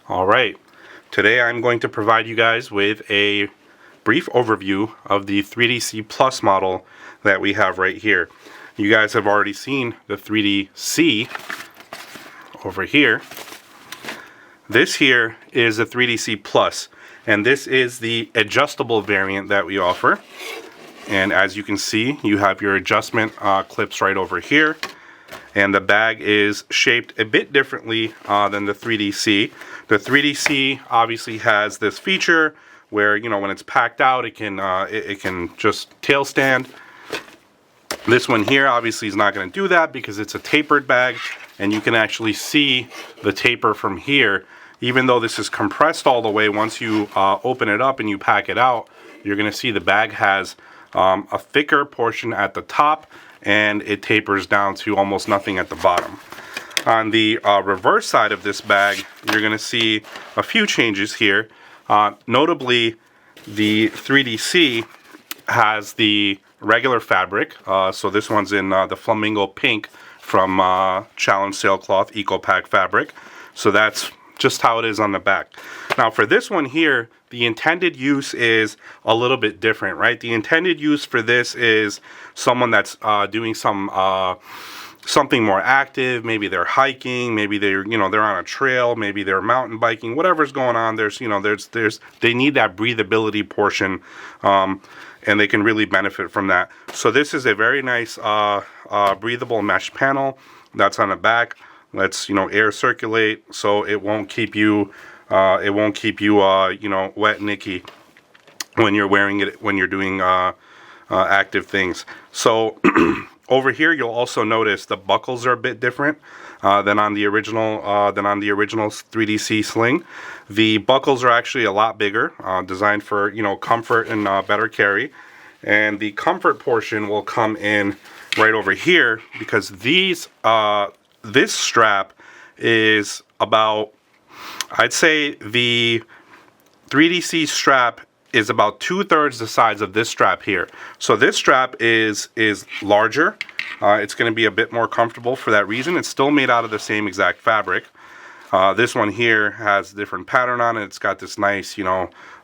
All right, today I'm going to provide you guys with a brief overview of the 3DC Plus model that we have right here. You guys have already seen the 3DC over here. This here is a 3DC Plus, and this is the adjustable variant that we offer. And as you can see, you have your adjustment clips right over here. And the bag is shaped a bit differently than the 3DC. The 3DC obviously has this feature where, you know, when it's packed out, it can just tail stand. This one here obviously is not going to do that because it's a tapered bag, and you can actually see the taper from here. Even though this is compressed all the way, once you open it up and you pack it out, you're going to see the bag has a thicker portion at the top, and it tapers down to almost nothing at the bottom. On the reverse side of this bag, you're going to see a few changes here. Notably, the 3DC has the regular fabric, so this one's in the flamingo pink from Challenge Sailcloth Eco Pack fabric. So that's just how it is on the back. Now for this one here, the intended use is a little bit different, right? The intended use for this is someone that's doing some something more active. Maybe they're hiking, maybe they're on a trail, maybe they're mountain biking, whatever's going on. They need that breathability portion, and they can really benefit from that. So this is a very nice breathable mesh panel that's on the back. Lets air circulate, so it won't keep you wet and icky when you're wearing it when you're doing active things. So over here you'll also notice the buckles are a bit different than on the original 3DC sling. The buckles are actually a lot bigger, designed for comfort and better carry. And the comfort portion will come in right over here because this strap is about, I'd say the 3DC strap is about 2/3 the size of this strap here. So this strap is larger. It's going to be a bit more comfortable for that reason. It's still made out of the same exact fabric. This one here has a different pattern on it. It's got this nice,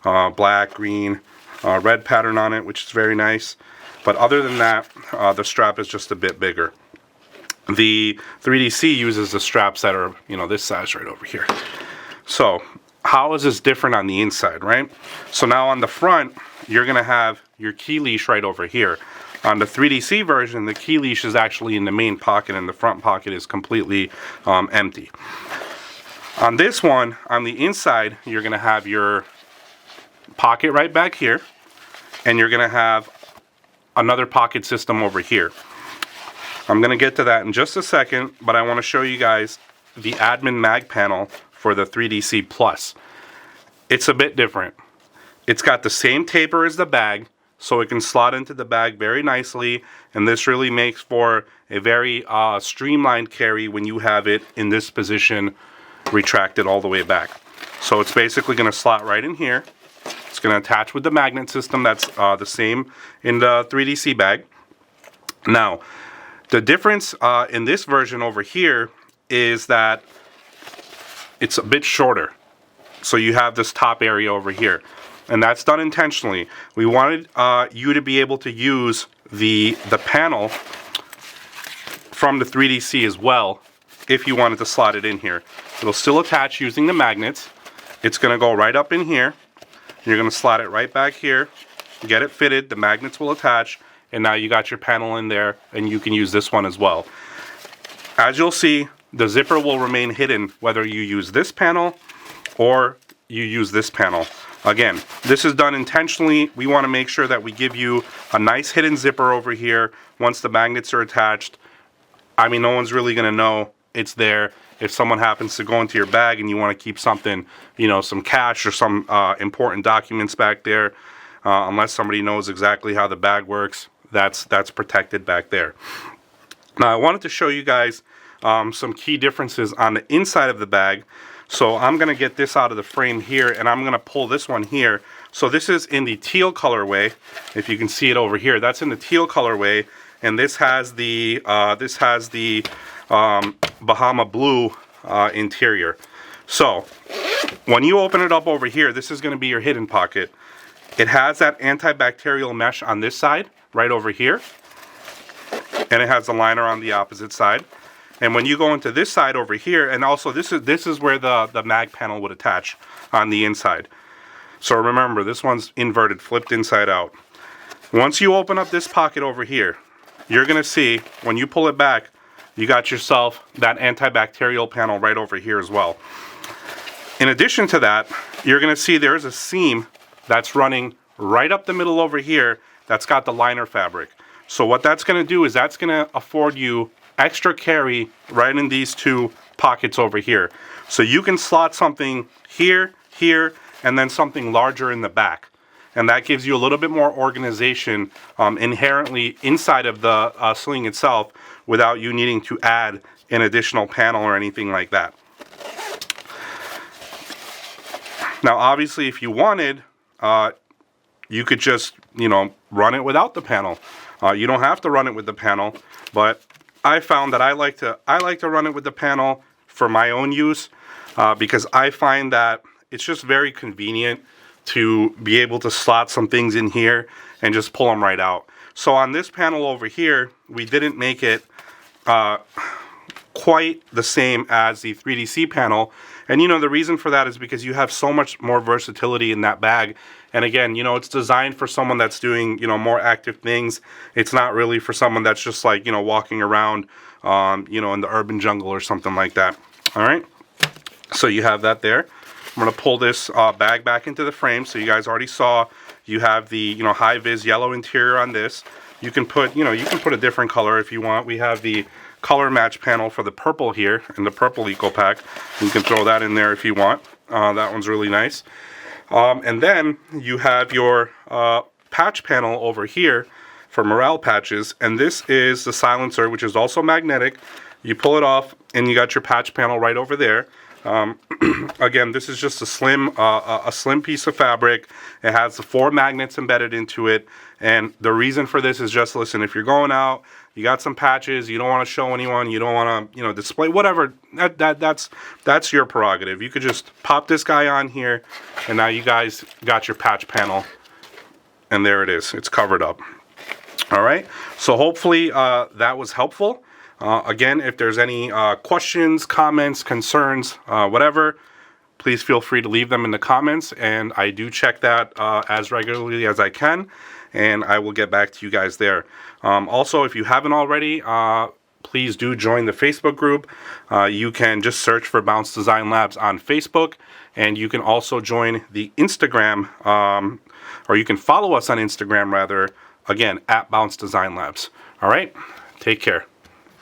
black, green, red pattern on it, which is very nice. But other than that, the strap is just a bit bigger. The 3DC uses the straps that are, this size right over here. So how is this different on the inside, right? So now on the front, you're going to have your key leash right over here. On the 3DC version, the key leash is actually in the main pocket, and the front pocket is completely empty. On this one, on the inside, you're going to have your pocket right back here, and you're going to have another pocket system over here. I'm going to get to that in just a second, but I want to show you guys the admin mag panel for the 3DC Plus. It's a bit different. It's got the same taper as the bag, so it can slot into the bag very nicely, and this really makes for a very streamlined carry when you have it in this position, retracted all the way back. So it's basically going to slot right in here. It's going to attach with the magnet system that's the same in the 3DC bag. Now, the difference in this version over here is that it's a bit shorter. So you have this top area over here, and that's done intentionally. We wanted you to be able to use the panel from the 3DC as well if you wanted to slot it in here. It'll still attach using the magnets. It's going to go right up in here. You're going to slot it right back here, get it fitted, the magnets will attach, and now you got your panel in there, and you can use this one as well. As you'll see, the zipper will remain hidden whether you use this panel or you use this panel. Again, this is done intentionally. We want to make sure that we give you a nice hidden zipper over here once the magnets are attached. I mean, no one's really going to know it's there. If someone happens to go into your bag and you want to keep something, some cash or some important documents back there, unless somebody knows exactly how the bag works, that's protected back there. Now I wanted to show you guys some key differences on the inside of the bag. So I'm going to get this out of the frame here, and I'm going to pull this one here. So this is in the teal colorway. If you can see it over here, that's in the teal colorway, and this has the Bahama blue interior. So when you open it up over here, this is going to be your hidden pocket. It has that antibacterial mesh on this side, right over here. And it has the liner on the opposite side. And when you go into this side over here, and also this is where the mag panel would attach on the inside. So remember, this one's inverted, flipped inside out. Once you open up this pocket over here, you're going to see, when you pull it back, you got yourself that antibacterial panel right over here as well. In addition to that, you're going to see there's a seam that's running right up the middle over here that's got the liner fabric. So what that's going to do is that's going to afford you extra carry right in these two pockets over here. So you can slot something here, here, and then something larger in the back. And that gives you a little bit more organization inherently inside of the sling itself without you needing to add an additional panel or anything like that. Now obviously if you wanted, you could just, run it without the panel. You don't have to run it with the panel, but I found that I like to run it with the panel for my own use because I find that it's just very convenient to be able to slot some things in here and just pull them right out. So on this panel over here, we didn't make it quite the same as the 3DC panel. And the reason for that is because you have so much more versatility in that bag. And again, it's designed for someone that's doing, more active things. It's not really for someone that's just like, walking around, in the urban jungle or something like that. All right. So you have that there. I'm going to pull this bag back into the frame. So you guys already saw you have the, high vis yellow interior on this. You can put, you can put a different color if you want. We have the color match panel for the purple here in the purple eco pack. You can throw that in there if you want. That one's really nice. And then you have your patch panel over here for morale patches. And this is the silencer, which is also magnetic. You pull it off and you got your patch panel right over there. Again, this is just a slim piece of fabric. It has the 4 magnets embedded into it, and the reason for this is just, listen, if you're going out, you got some patches, you don't want to show anyone, you don't want to, display whatever. That's your prerogative. You could just pop this guy on here, and now you guys got your patch panel, and there it is. It's covered up. All right. So hopefully that was helpful. Again, if there's any questions, comments, concerns, whatever, please feel free to leave them in the comments, and I do check that as regularly as I can, and I will get back to you guys there. Also, if you haven't already, please do join the Facebook group. You can just search for Bounce Design Labs on Facebook, and you can also join the Instagram, or you can follow us on Instagram, rather, again, at Bounce Design Labs. All right, take care.